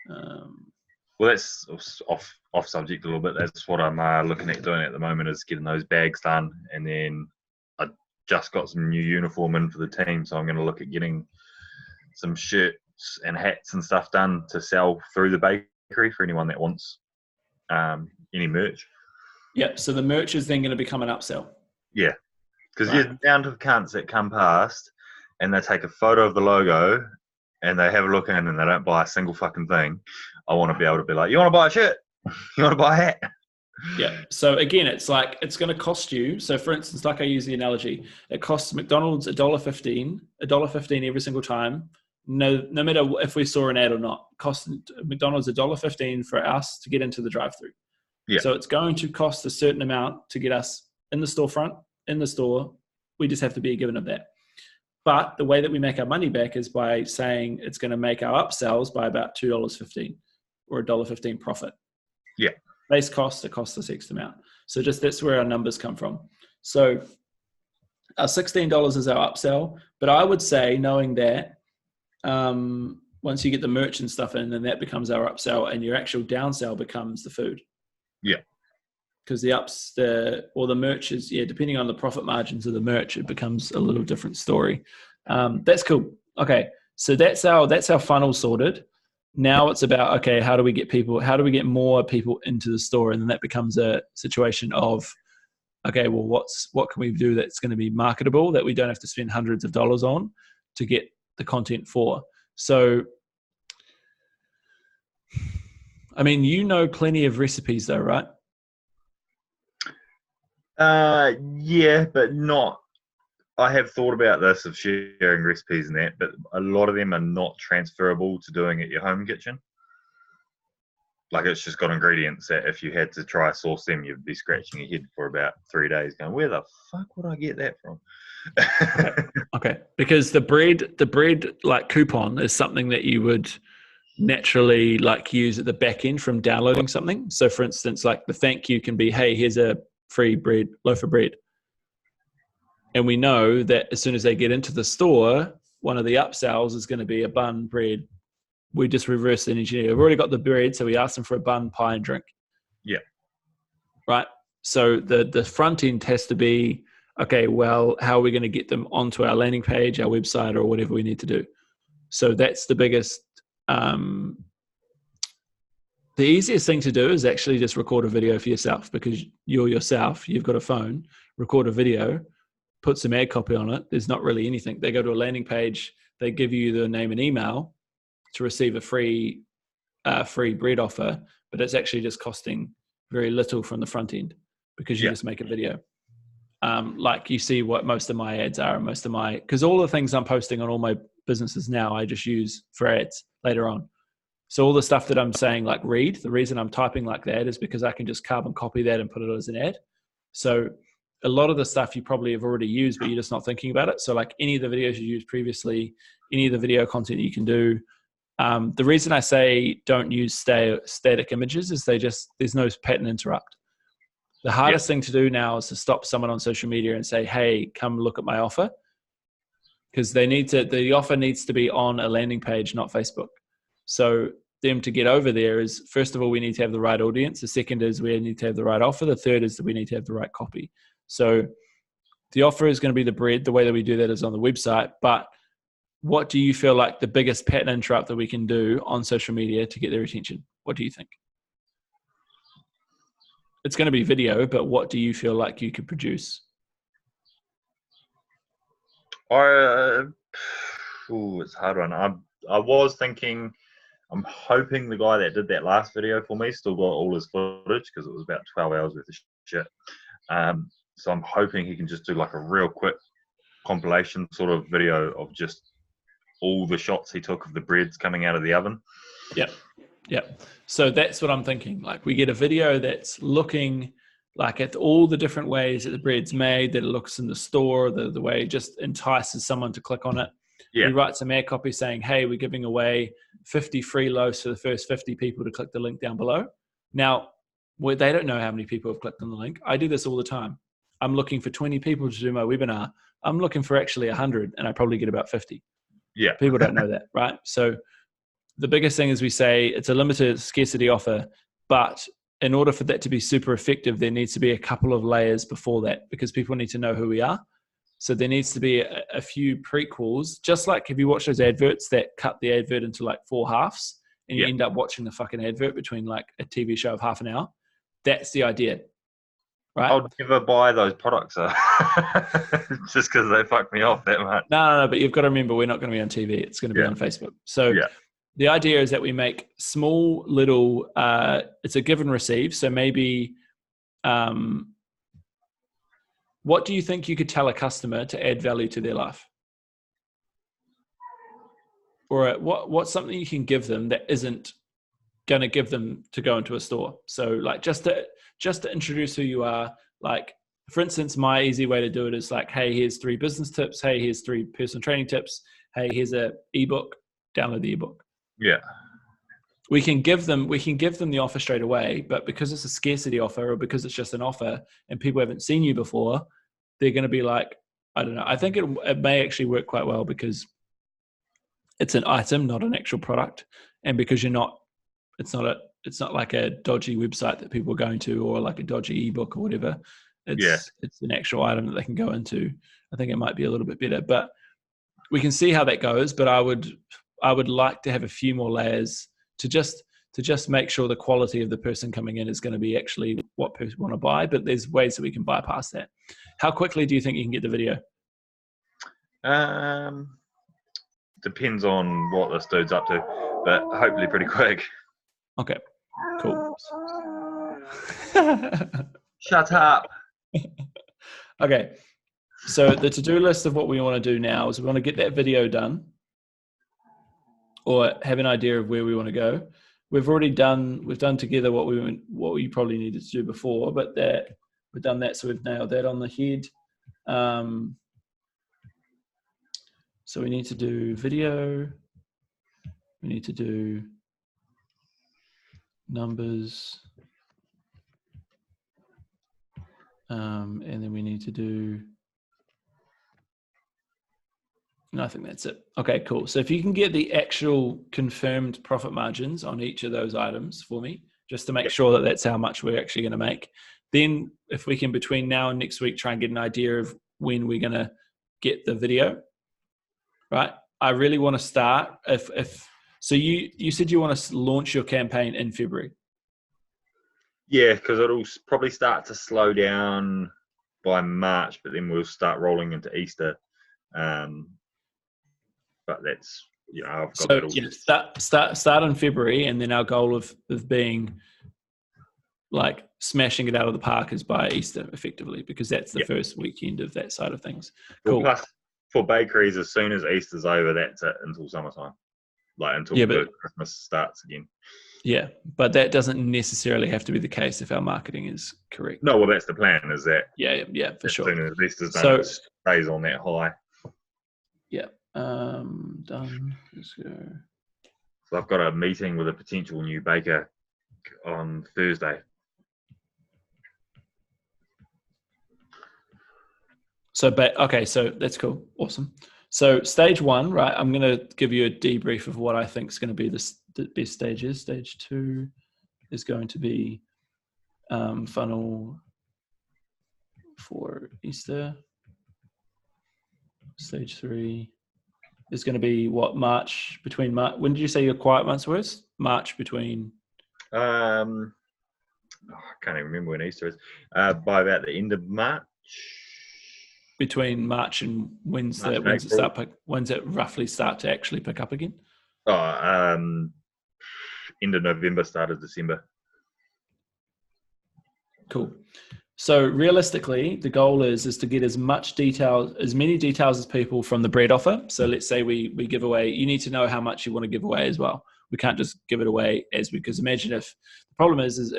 Well, that's off subject a little bit. That's what I'm looking at doing at the moment, is getting those bags done. And then I just got some new uniform in for the team, so I'm going to look at getting some shirts and hats and stuff done to sell through the bakery for anyone that wants any merch. Yeah, so the merch is then going to become an upsell. Yeah, because you're down to the cunts that come past and they take a photo of the logo and they have a look in and they don't buy a single fucking thing. I want to be able to be like, you want to buy a shirt? You want to buy a hat? Yeah. So again, it's like, it's going to cost you. So for instance, like I use the analogy, it costs McDonald's $1.15 every single time. No matter if we saw an ad or not, cost McDonald's $1.15 for us to get into the drive-through. Yeah. So it's going to cost a certain amount to get us in the storefront, in the store. We just have to be given of that. But the way that we make our money back is by saying it's going to make our upsells by about $2.15 or $1.15 profit. Yeah. Base cost, it costs us X amount. So just that's where our numbers come from. So our $16 is our upsell. But I would say, knowing that, once you get the merch and stuff in, then that becomes our upsell, and your actual downsell becomes the food. Yeah. Because the merch is, depending on the profit margins of the merch, it becomes a little different story. That's cool. Okay, so that's our funnel sorted. Now it's about, okay, how do we get more people into the store? And then that becomes a situation of, okay, well, what can we do that's going to be marketable, that we don't have to spend hundreds of dollars on to get the content for? So, I mean, you know plenty of recipes though, right? Yeah, but not. I have thought about this, of sharing recipes and that, but a lot of them are not transferable to doing at your home kitchen. Like, it's just got ingredients that if you had to try source them, you'd be scratching your head for about 3 days going, where the fuck would I get that from? Okay. Because the bread like coupon is something that you would naturally like use at the back end from downloading something. So for instance, like the thank you can be, hey, here's a free loaf of bread. And we know that as soon as they get into the store, one of the upsells is going to be a bun, bread. We just reverse engineer. We've already got the bread, so we ask them for a bun, pie, and drink. Yeah. Right? So the front end has to be, okay, well, how are we going to get them onto our landing page, our website, or whatever we need to do? So that's the biggest. The easiest thing to do is actually just record a video for yourself, because you're yourself. You've got a phone, record a video, put some ad copy on it. There's not really anything. They go to a landing page. They give you the name and email to receive a free free bread offer, but it's actually just costing very little from the front end because you just make a video. Like you see what most of my ads are, and because all the things I'm posting on all my businesses now, I just use for ads later on. So all the stuff that I'm saying, like read, the reason I'm typing like that is because I can just carbon copy that and put it as an ad. So a lot of the stuff you probably have already used, but you're just not thinking about it. So like any of the videos you used previously, any of the video content you can do. The reason I say don't use static images is there's no pattern interrupt. The hardest thing to do now is to stop someone on social media and say, hey, come look at my offer. Because the offer needs to be on a landing page, not Facebook. So them to get over there is, first of all, we need to have the right audience. The second is we need to have the right offer. The third is that we need to have the right copy. So the offer is going to be the bread. The way that we do that is on the website. But what do you feel like the biggest pattern interrupt that we can do on social media to get their attention? What do you think? It's going to be video, but what do you feel like you could produce? It's a hard one. I was thinking, I'm hoping the guy that did that last video for me still got all his footage because it was about 12 hours worth of shit. So I'm hoping he can just do like a real quick compilation sort of video of just all the shots he took of the breads coming out of the oven. Yep. So that's what I'm thinking. Like we get a video that's looking like at all the different ways that the bread's made, that it looks in the store, the way it just entices someone to click on it. Yeah. We write some ad copy saying, hey, we're giving away 50 free loaves for the first 50 people to click the link down below. Now, they don't know how many people have clicked on the link. I do this all the time. I'm looking for 20 people to do my webinar. I'm looking for actually 100, and I probably get about 50. Yeah. People don't know that, right? So the biggest thing is we say it's a limited scarcity offer, but in order for that to be super effective, there needs to be a couple of layers before that because people need to know who we are. So there needs to be a few prequels, just like if you watch those adverts that cut the advert into like 4 halves and you end up watching the fucking advert between like a TV show of half an hour. That's the idea, right? I'll never buy those products just because they fuck me off that much. No, but you've got to remember we're not going to be on TV. It's going to be on Facebook. So the idea is that we make small little, it's a give and receive. So maybe, what do you think you could tell a customer to add value to their life? Or what's something you can give them that isn't going to give them to go into a store? So like just to introduce who you are. Like, for instance, my easy way to do it is like, hey, here's 3 business tips. Hey, here's 3 personal training tips. Hey, here's a ebook. Download the ebook. Yeah. We can give them the offer straight away, but because it's a scarcity offer or because it's just an offer and people haven't seen you before, they're going to be like, I don't know. I think it may actually work quite well because it's an item, not an actual product. And because it's not like a dodgy website that people are going to or like a dodgy ebook or whatever. It's an actual item that they can go into. I think it might be a little bit better, but we can see how that goes. But I would like to have a few more layers to just make sure the quality of the person coming in is going to be actually what people want to buy. But there's ways that we can bypass that. How quickly do you think you can get the video? Depends on what this dude's up to, but hopefully pretty quick. Okay, cool. Shut up. Okay, so the to-do list of what we want to do now is we want to get that video done or have an idea of where we want to go. We've done together what we probably needed to do before, but we've done that, so we've nailed that on the head. So we need to do video. We need to do numbers. And then we need to do, no, I think that's it. Okay, cool. So if you can get the actual confirmed profit margins on each of those items for me, just to make sure that that's how much we're actually going to make. Then if we can, between now and next week, try and get an idea of when we're going to get the video, right? I really want to start. So you said you want to launch your campaign in February. Yeah, because it'll probably start to slow down by March, but then we'll start rolling into Easter. But that's I've got So that all. yeah, start in February, and then our goal of being like smashing it out of the park is by Easter, effectively, because that's the first weekend of that side of things. Cool. Well, plus for bakeries, as soon as Easter's over, that's it until summertime, like until the Christmas starts again. Yeah, but that doesn't necessarily have to be the case if our marketing is correct. No, well, that's the plan. Is that for sure. As soon as Easter's done, it stays on that high. Yeah. Done. Let's go. So I've got a meeting with a potential new baker on Thursday. So that's cool. Awesome. So stage 1, right? I'm going to give you a debrief of what I think is going to be the best stages. Stage 2 is going to be funnel for Easter. Stage 3 is going to be March. When did you say your quiet months was? March between. I can't even remember when Easter is. By about the end of March. Between March and when's it roughly start to actually pick up again? End of November, start of December. Cool. So realistically, the goal is to get as many details as people from the bread offer. So let's say we give away, you need to know how much you want to give away as well. We can't just give it away because imagine if the problem is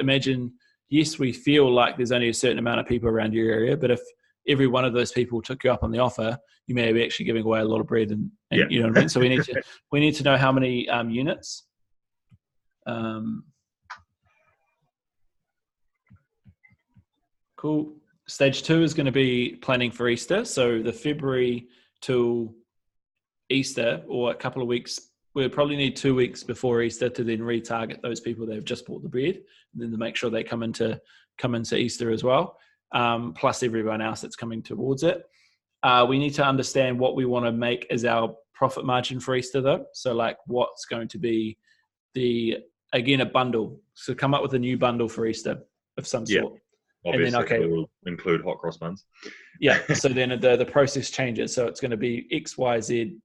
yes, we feel like there's only a certain amount of people around your area, but if every one of those people took you up on the offer, you may be actually giving away a lot of bread, and you know what I mean. So we need to know how many units. Cool. Stage 2 is going to be planning for Easter. So the February till Easter, or a couple of weeks, we'll probably need 2 weeks before Easter to then retarget those people that have just bought the bread, and then to make sure they come into Easter as well. Plus everyone else that's coming towards it. We need to understand what we want to make as our profit margin for Easter, though. So like what's going to be a bundle. So come up with a new bundle for Easter of some sort. Obviously, and then, we'll include hot cross buns. Yeah, so then the process changes. So it's going to be X, Y, Z,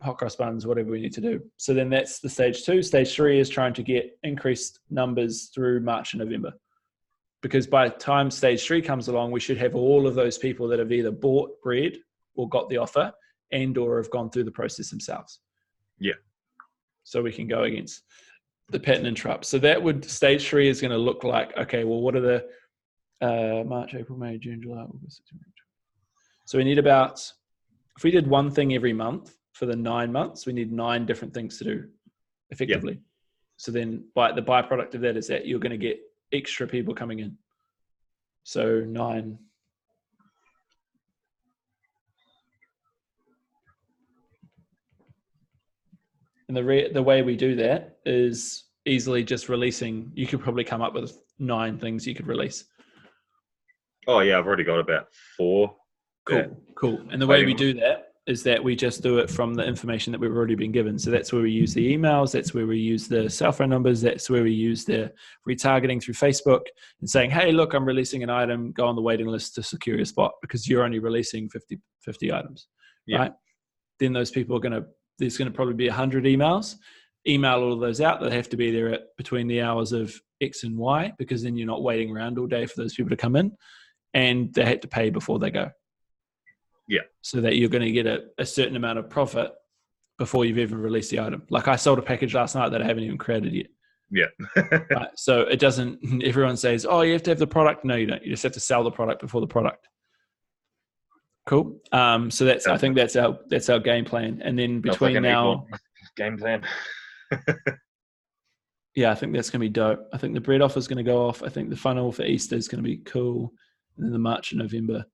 hot cross buns, whatever we need to do. So then that's the stage 2. Stage 3 is trying to get increased numbers through March and November. Because by the time stage 3 comes along, we should have all of those people that have either bought bread or got the offer and or have gone through the process themselves. Yeah. So we can go against the pattern interrupt. So stage 3 is going to look like, okay, well, what are the March, April, May, June, July, August, September. So we need if we did one thing every month for the 9 months, we need 9 different things to do effectively. Yep. So then the byproduct of that is that you're going to get extra people coming in. So 9. And the way we do that is easily just releasing. You could probably come up with 9 things you could release. Oh yeah, I've already got about 4. Cool. And the way we do that is that we just do it from the information that we've already been given. So that's where we use the emails, that's where we use the cell phone numbers, that's where we use the retargeting through Facebook and saying, hey, look, I'm releasing an item, go on the waiting list to secure your spot because you're only releasing 50 items, right? Then those people there's going to probably be 100 emails. Email all of those out. They have to be there between the hours of X and Y because then you're not waiting around all day for those people to come in. And they had to pay before they go. Yeah. So that you're going to get a certain amount of profit before you've even released the item. Like I sold a package last night that I haven't even created yet. Yeah. Right. So it doesn't, everyone says, oh, you have to have the product. No, you don't. You just have to sell the product before the product. Cool. So I think that's our game plan. And then between now. Game plan. Yeah, I think that's going to be dope. I think the bread offer is going to go off. I think the funnel for Easter is going to be cool. And then the March and November.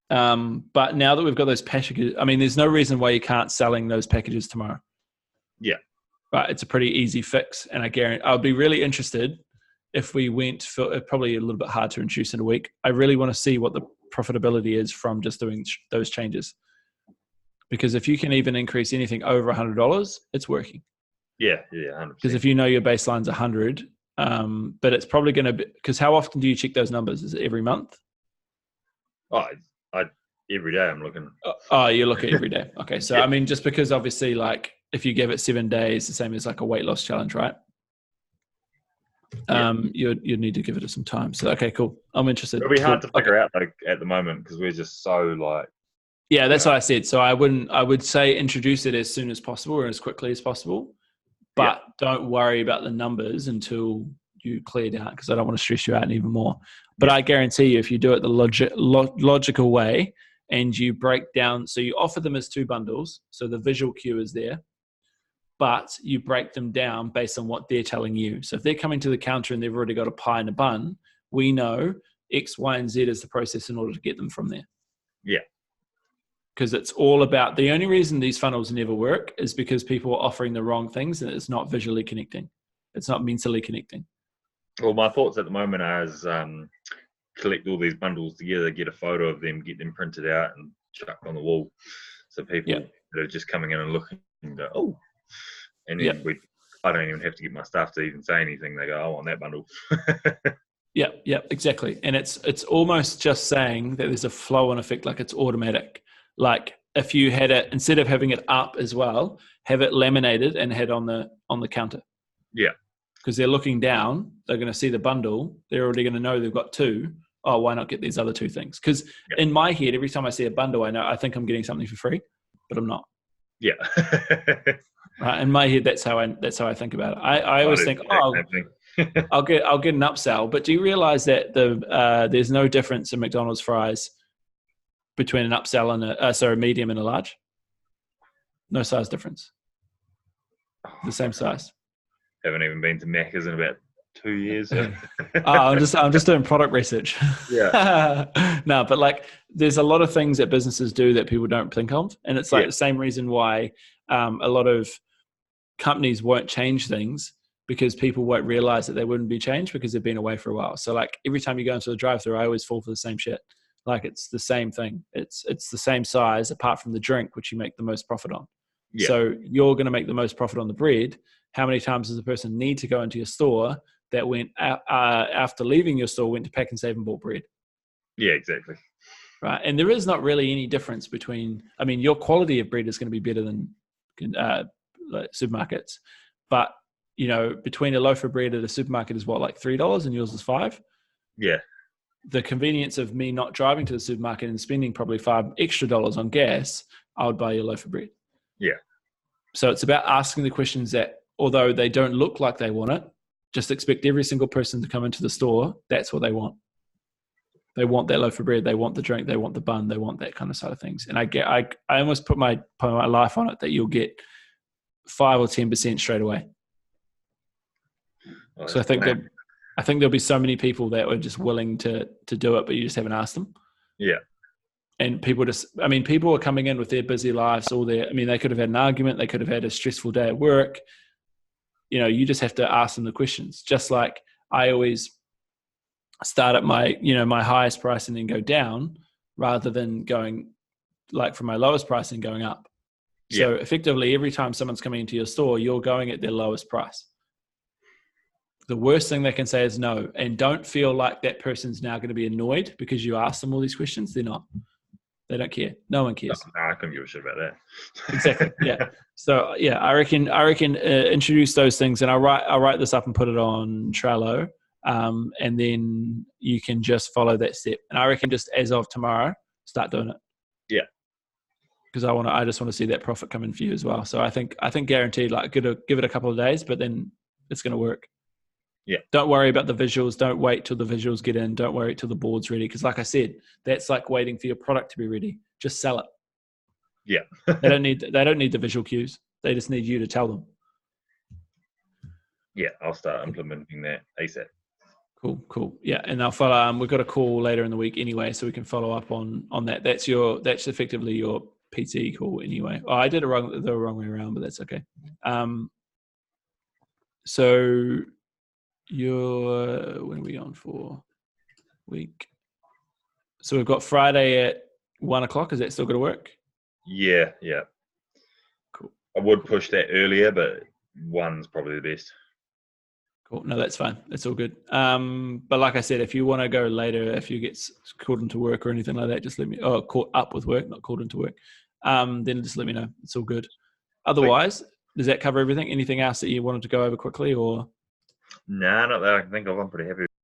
But now that we've got those packages, I mean, there's no reason why you can't selling those packages tomorrow. Yeah. Right. It's a pretty easy fix. And I guarantee I'll be really interested if we went for probably a little bit hard to introduce in a week. I really want to see what the profitability is from just doing those changes. Because if you can even increase anything over $100, it's working. Yeah. 100%. Because if you know your baseline's 100, but it's probably going to be, because how often do you check those numbers? Is it every month? Oh, every day I'm looking. Oh, you're looking every day. Okay. So, I mean, just because obviously like if you give it 7 days, the same as like a weight loss challenge, right? You'd need to give it some time. So, okay, cool. I'm interested. It'll be hard to figure Okay. out like at the moment because we're just so like. Yeah, that's what I said. So I would say introduce it as soon as possible or as quickly as possible, but don't worry about the numbers until you clear down, because I don't want to stress you out even more. But I guarantee you, if you do it the logical way and you break down, so you offer them as 2 bundles, so the visual cue is there, but you break them down based on what they're telling you. So if they're coming to the counter and they've already got a pie and a bun, we know X, Y, and Z is the process in order to get them from there. Yeah. Because it's all about, the only reason these funnels never work is because people are offering the wrong things and it's not visually connecting. It's not mentally connecting. Well, my thoughts at the moment are as collect all these bundles together, get a photo of them, get them printed out and chucked on the wall. So people that are just coming in and looking and go, oh. And then I don't even have to get my staff to even say anything. They go, oh, on that bundle. Yeah, exactly. And it's almost just saying that there's a flow-on effect, like it's automatic. Like if you had it, instead of having it up as well, have it laminated and had on the counter. Yeah. Because they're looking down, they're going to see the bundle. They're already going to know they've got 2. Oh, why not get these other 2 things? Because in my head, every time I see a bundle, I think I'm getting something for free, but I'm not. Yeah. Right. In my head, that's how I think about it. I always think, I'll get an upsell. But do you realize that there's no difference in McDonald's fries between an upsell and a medium and a large? No size difference. The same size. Haven't even been to Macca's in about 2 years. So. I'm just doing product research. Yeah. No, but like there's a lot of things that businesses do that people don't think of, and it's like the same reason why a lot of companies won't change things, because people won't realize that they wouldn't be changed because they've been away for a while. So like every time you go into the drive-thru, I always fall for the same shit. Like it's the same thing. It's the same size apart from the drink, which you make the most profit on. Yeah. So you're going to make the most profit on the bread. How many times does a person need to go into your store that went after leaving your store went to Pack and Save and bought bread? Yeah, exactly. Right. And there is not really any difference between, I mean, your quality of bread is going to be better than supermarkets, but you know, between a loaf of bread at a supermarket is what, like $3 and yours is $5? Yeah. The convenience of me not driving to the supermarket and spending probably $5 extra on gas, I would buy you a loaf of bread. Yeah. So it's about asking the questions that, although they don't look like they want it, just expect every single person to come into the store. That's what they want. They want that loaf of bread. They want the drink. They want the bun. They want that kind of side of things. And I almost put my life on it that you'll get 5 or 10% straight away. Oh, so I think there'll be so many people that are just willing to do it, but you just haven't asked them. Yeah. And people are coming in with their busy lives, they could have had an argument. They could have had a stressful day at work. You know, you just have to ask them the questions. Just like I always start at my highest price and then go down, rather than going like from my lowest price and going up. Yeah. So effectively, every time someone's coming into your store, you're going at their lowest price. The worst thing they can say is no. And don't feel like that person's now going to be annoyed because you asked them all these questions. They're not. They don't care. No one cares. No, I couldn't give a shit about that. Exactly. Yeah. So yeah, I reckon introduce those things, and I'll write this up and put it on Trello, and then you can just follow that step. And I reckon just as of tomorrow, start doing it. Yeah. Because I just want to see that profit come in for you as well. So I think guaranteed, like give it a couple of days, but then it's going to work. Yeah. Don't worry about the visuals. Don't wait till the visuals get in. Don't worry till the board's ready. Because like I said, that's like waiting for your product to be ready. Just sell it. Yeah. They don't need the visual cues. They just need you to tell them. Yeah, I'll start implementing that ASAP. Cool. Yeah, and I'll follow. We've got a call later in the week anyway, so we can follow up on that. That's effectively your PT call anyway. Oh, I did it the wrong way around, but that's okay. So when are we on for week? So we've got Friday at 1:00. Is that still going to work? Yeah. Cool. I would push that earlier, but 1's probably the best. Cool. No, that's fine. That's all good. But like I said, if you want to go later, if you get called into work or anything like that, just let me. Caught up with work, not called into work. Then just let me know. It's all good. Otherwise, Does that cover everything? Anything else that you wanted to go over quickly, or? Nah, not that I can think of. I'm pretty happy